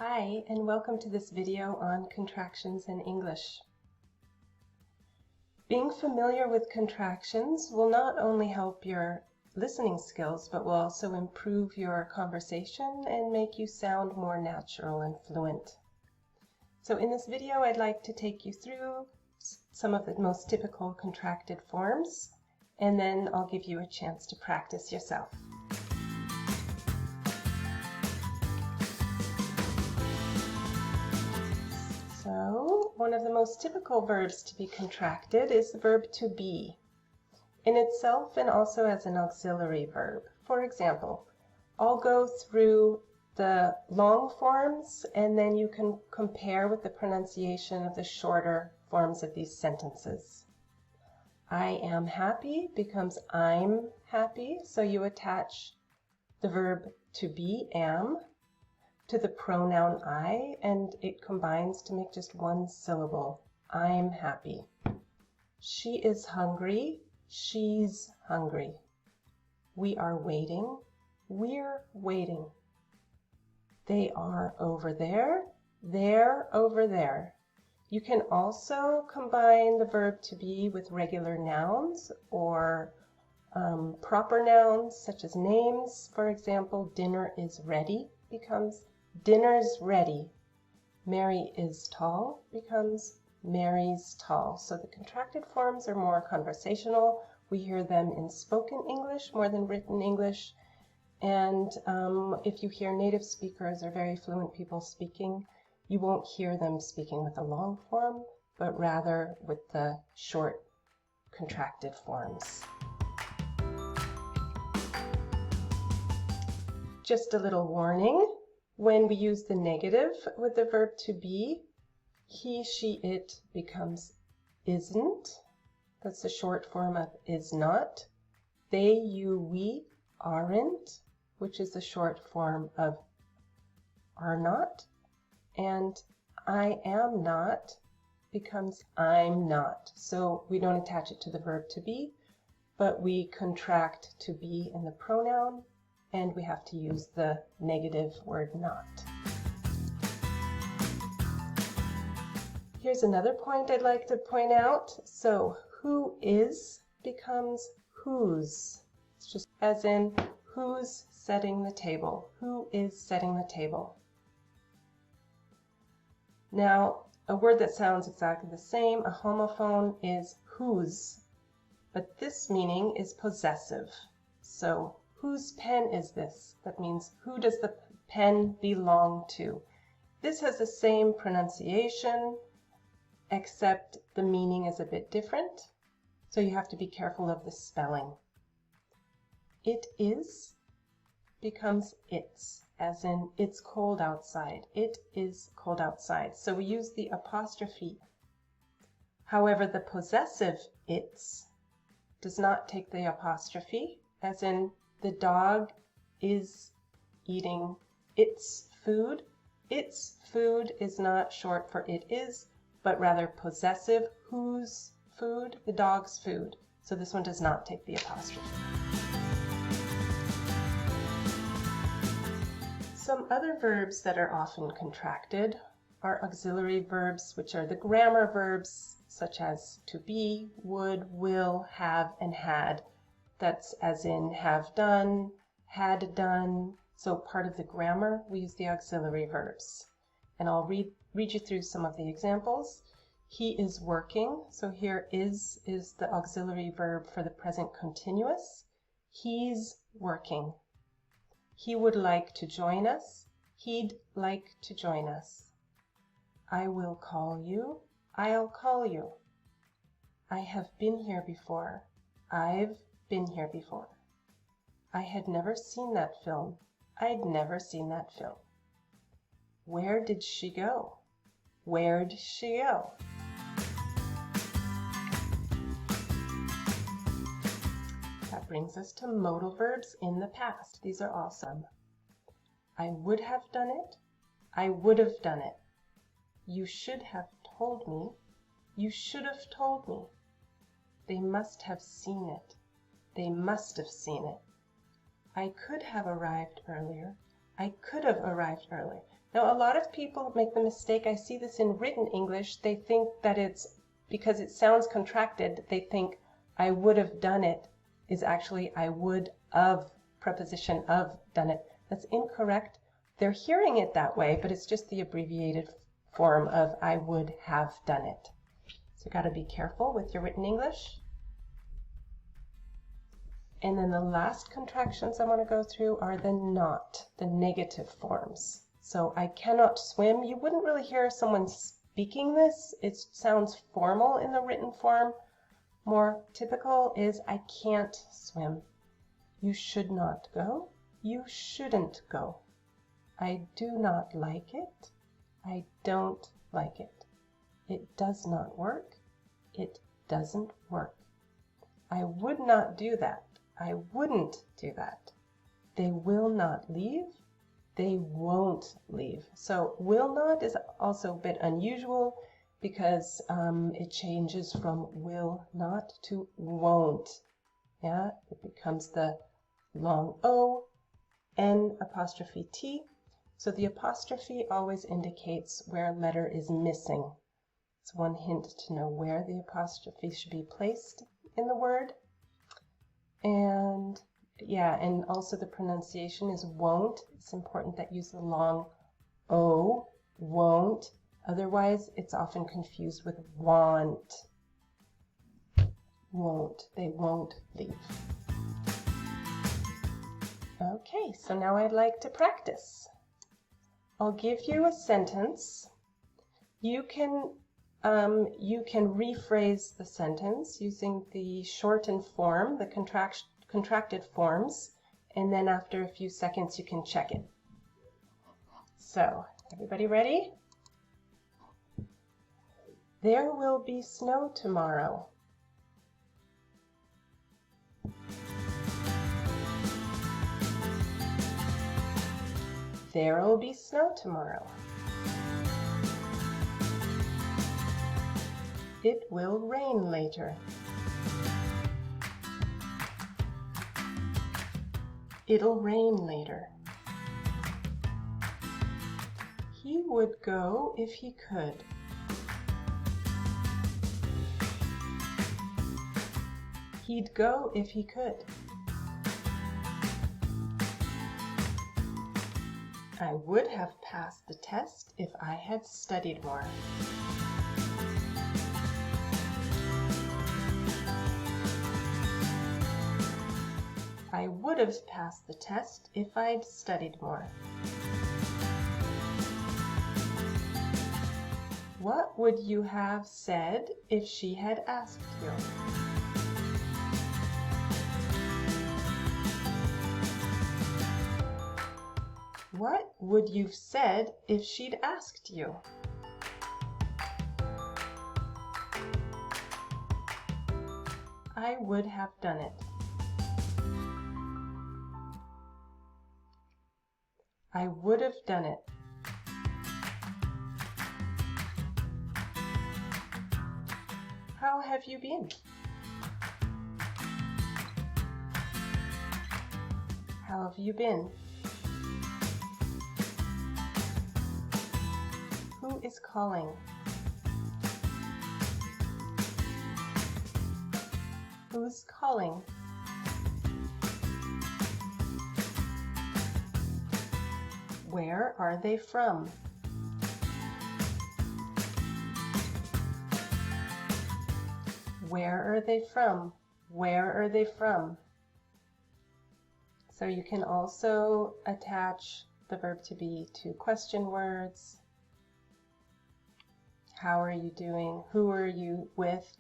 Hi, and welcome to this video on contractions in English. Being familiar with contractions will not only help your listening skills, but will also improve your conversation and make you sound more natural and fluent. So in this video, I'd like to take you through some of the most typical contracted forms, and then I'll give you a chance to practice yourself. So, one of the most typical verbs to be contracted is the verb to be, in itself and also as an auxiliary verb. For example, I'll go through the long forms and then you can compare with the pronunciation of the shorter forms of these sentences. I am happy becomes I'm happy, so you attach the verb to be, am, to the pronoun I, and it combines to make just one syllable. I'm happy. She is hungry. She's hungry. We are waiting. We're waiting. They are over there. They're over there. You can also combine the verb to be with regular nouns or proper nouns such as names. For example, dinner is ready becomes dinner's ready. Mary is tall becomes Mary's tall. So the contracted forms are more conversational. We hear them in spoken English more than written English. And if you hear native speakers or very fluent people speaking, you won't hear them speaking with a long form, but rather with the short contracted forms. Just a little warning. When we use the negative with the verb to be, he, she, it becomes isn't. That's the short form of is not. They, you, we aren't, which is the short form of are not. And I am not becomes I'm not. So we don't attach it to the verb to be, but we contract to be in the pronoun, and we have to use the negative word not. Here's another point I'd like to point out. So who is becomes whose. It's just as in who's setting the table. Who is setting the table? Now, a word that sounds exactly the same, a homophone, is whose, but this meaning is possessive. So whose pen is this? That means who does the pen belong to? This has the same pronunciation, except the meaning is a bit different. So you have to be careful of the spelling. It is becomes it's, as in it's cold outside. It is cold outside. So we use the apostrophe. However, the possessive it's does not take the apostrophe, as in the dog is eating its food. Its food is not short for it is, but rather possessive. Whose food? The dog's food. So this one does not take the apostrophe. Some other verbs that are often contracted are auxiliary verbs, which are the grammar verbs, such as to be, would, will, have, and had. That's as in have done, had done. So part of the grammar, we use the auxiliary verbs. And I'll read you through some of the examples. He is working. So here is the auxiliary verb for the present continuous. He's working. He would like to join us. He'd like to join us. I will call you. I'll call you. I have been here before. I've been here before. I had never seen that film. I'd never seen that film. Where did she go? Where'd she go? That brings us to modal verbs in the past. These are awesome. I would have done it. I would have done it. You should have told me. You should have told me. They must have seen it. They must have seen it. I could have arrived earlier. I could have arrived earlier. Now, a lot of people make the mistake, I see this in written English, they think that it's, because it sounds contracted, they think I would have done it is actually I would of, preposition of, done it. That's incorrect. They're hearing it that way, but it's just the abbreviated form of I would have done it. So you got to be careful with your written English. And then the last contractions I want to go through are the not, the negative forms. So I cannot swim. You wouldn't really hear someone speaking this. It sounds formal in the written form. More typical is I can't swim. You should not go. You shouldn't go. I do not like it. I don't like it. It does not work. It doesn't work. I would not do that. I wouldn't do that. They will not leave. They won't leave. So will not is also a bit unusual because it changes from will not to won't. Yeah, it becomes the long O, N apostrophe T. So the apostrophe always indicates where a letter is missing. It's one hint to know where the apostrophe should be placed in the word. And yeah, and also the pronunciation is won't. It's important that you use the long O, won't. Otherwise, it's often confused with want. Won't. They won't leave. Okay, so now I'd like to practice. I'll give you a sentence. You can rephrase the sentence using the shortened form, the contracted forms, and then after a few seconds you can check it. So, everybody ready? There will be snow tomorrow. There'll be snow tomorrow. It will rain later. It'll rain later. He would go if he could. He'd go if he could. I would have passed the test if I had studied more. I would have passed the test if I'd studied more. What would you have said if she had asked you? What would you've said if she'd asked you? I would have done it. I would have done it. How have you been? How have you been? Who is calling? Who's calling? Where are they from? Where are they from? Where are they from? So you can also attach the verb to be to question words. How are you doing? Who are you with?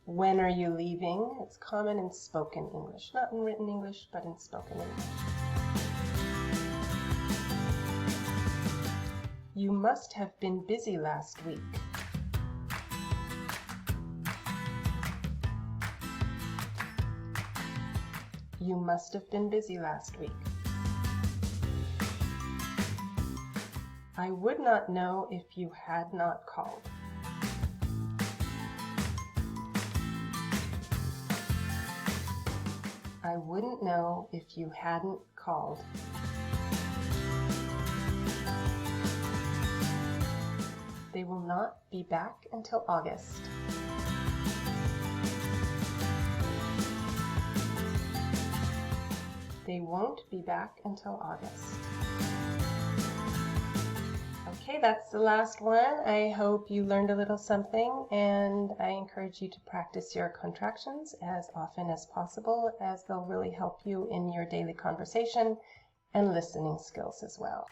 When are you leaving? It's common in spoken English, not in written English, but in spoken English. You must have been busy last week. You must have been busy last week. I would not know if you had not called. I wouldn't know if you hadn't called. They will not be back until August. They won't be back until August. Okay, that's the last one. I hope you learned a little something, and I encourage you to practice your contractions as often as possible, as they'll really help you in your daily conversation and listening skills as well.